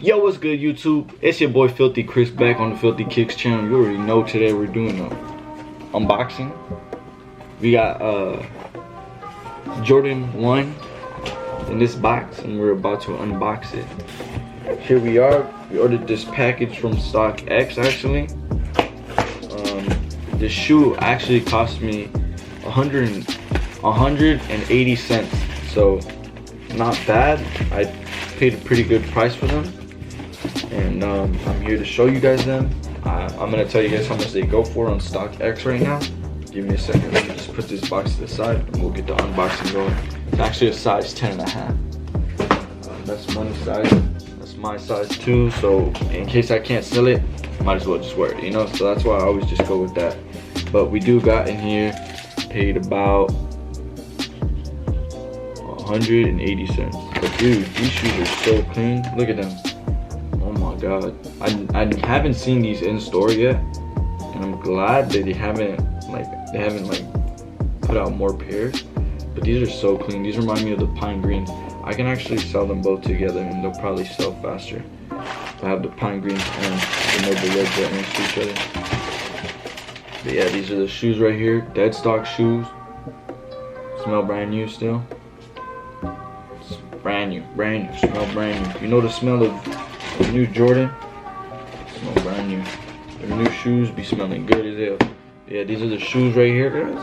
Yo, what's good, YouTube? It's your boy Filthy Chris back on the Filthy Kicks channel. You already know today we're doing an unboxing. We got Jordan 1 in this box and we're about to unbox it. Here we are. We ordered this package from StockX actually. This shoe actually cost me 180 cents. So not bad. I paid a pretty good price for them. And I'm here to show you guys them. I'm gonna tell you guys how much they go for on StockX right now. Give me a second. Let me just put this box to the side and we'll get the unboxing going. It's actually a size 10.5. That's money size. That's my size too. So in case I can't sell it, might as well just wear it, you know? So that's why I always just go with that. But we do got in here, paid about 180 cents. But dude, these shoes are so clean. Look at them. Oh my god. I haven't seen these in store yet, and I'm glad that they haven't put out more pairs. But these are so clean. These remind me of the pine greens. I can actually sell them both together and they'll probably sell faster. I have the pine greens and the noble reds right next to each other. But yeah, these are the shoes right here. Dead stock shoes. Smell brand new still. It's brand new, smell brand new. You know the smell of new Jordan? Smell brand new. The new shoes be smelling good as hell. Yeah, these are the shoes right here, guys.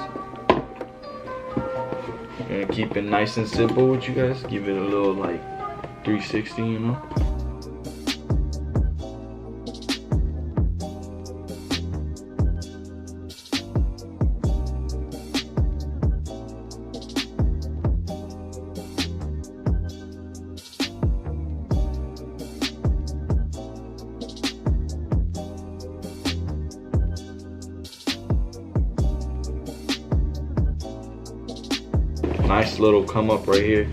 Gonna keep it nice and simple with you guys. Give it a little like 360, you know. Nice little come up right here.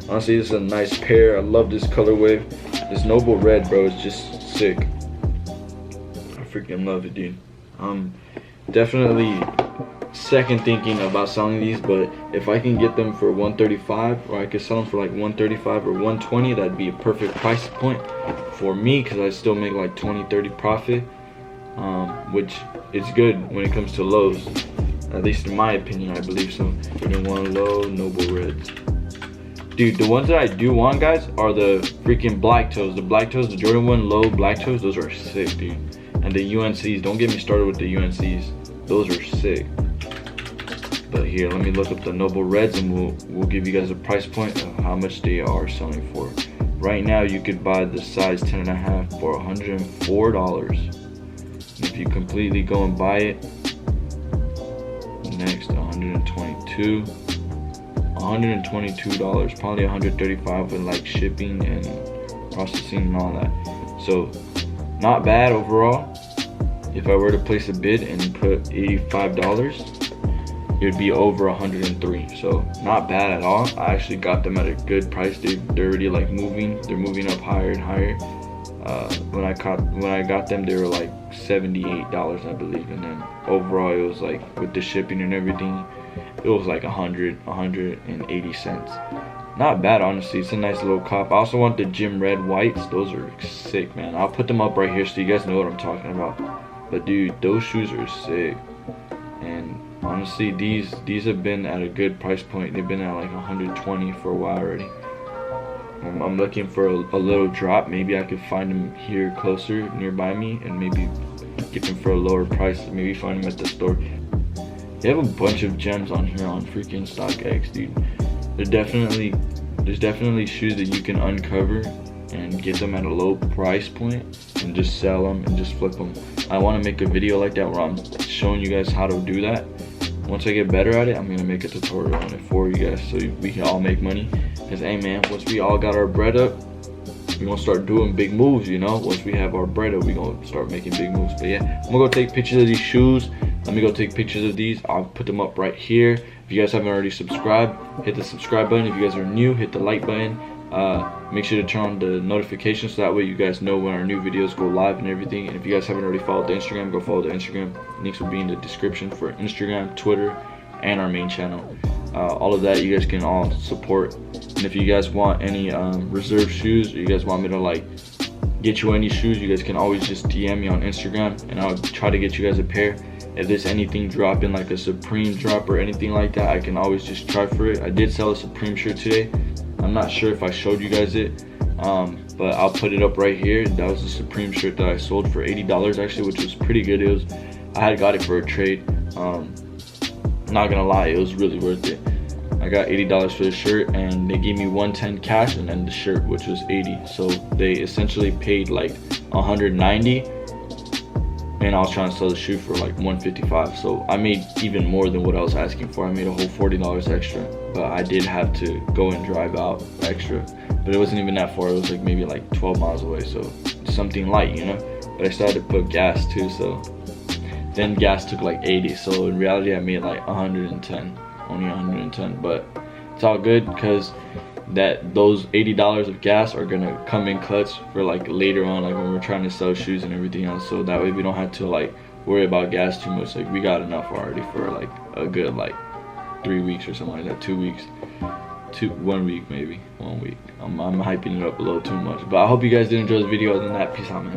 Honestly, this is a nice pair. I love this colorway. This noble red, bro, is just sick. I freaking love it, dude. I'm definitely second thinking about selling these, but if I can get them for 135, or I could sell them for like 135 or 120, that'd be a perfect price point for me, because I still make like 20-30 profit, which is good when it comes to lows. At least in my opinion, I believe so. Jordan 1 low, noble reds. Dude, the ones that I do want, guys, are the freaking black toes. The black toes, the Jordan 1 low black toes, those are sick, dude. And the UNCs, don't get me started with the UNCs. Those are sick. But here, let me look up the noble reds and we'll give you guys a price point of how much they are selling for. Right now, you could buy the size 10.5 for $104. And if you completely go and buy it, next $122, probably $135 with like shipping and processing and all that. So not bad overall. If I were to place a bid and put $85, it would be over 103. So not bad at all. I actually got them at a good price. They're already like moving. They're moving up higher and higher. When I got them, they were like $78, I believe, and then overall it was like with the shipping and everything, it was like 180 cents. Not bad, honestly. It's a nice little cop. I also want the gym red whites. Those are sick, man. I'll put them up right here so you guys know what I'm talking about. But dude, those shoes are sick. And honestly, these have been at a good price point. They've been at like 120 for a while already. I'm looking for a little drop. Maybe I could find them here closer nearby me and maybe get them for a lower price. Maybe find them at the store. They have a bunch of gems on here on freaking StockX, dude. There's definitely shoes that you can uncover and get them at a low price point and just sell them and just flip them. I want to make a video like that where I'm showing you guys how to do that. Once I get better at it, I'm gonna make a tutorial on it for you guys so we can all make money. Cause hey man, once we all got our bread up, we're gonna start doing big moves, you know? Once we have our bread up, we're gonna start making big moves. But yeah, I'm gonna go take pictures of these shoes. Let me go take pictures of these. I'll put them up right here. If you guys haven't already subscribed, hit the subscribe button. If you guys are new, hit the like button. Make sure to turn on the notifications so that way you guys know when our new videos go live and everything. And if you guys haven't already followed the Instagram, go follow the Instagram. Links will be in the description for Instagram, Twitter, and our main channel. All of that you guys can all support. And if you guys want any reserve shoes, or you guys want me to like get you any shoes, you guys can always just DM me on Instagram and I'll try to get you guys a pair. If there's anything dropping, like a Supreme drop or anything like that, I can always just try for it. I did sell a Supreme shirt today. I'm not sure if I showed you guys it, but I'll put it up right here. That was a Supreme shirt that I sold for $80 actually, which was pretty good. I had got it for a trade. Not gonna lie, it was really worth it. I got $80 for the shirt and they gave me $110 cash and then the shirt, which was $80. So they essentially paid like $190 and I was trying to sell the shoe for like $155. So I made even more than what I was asking for. I made a whole $40 extra, but I did have to go and drive out extra. But it wasn't even that far. It was like maybe like 12 miles away, so something light, you know. But I started to put gas too, so then gas took like 80. So in reality, I made like 110, only 110. But it's all good because those $80 of gas are gonna come in clutch for like later on, like when we're trying to sell shoes and everything else. So that way we don't have to like worry about gas too much. Like we got enough already for like a good like 3 weeks or something like that, 2 weeks, 1 week maybe, 1 week. I'm hyping it up a little too much, but I hope you guys did enjoy the video. Other than that, peace out, man.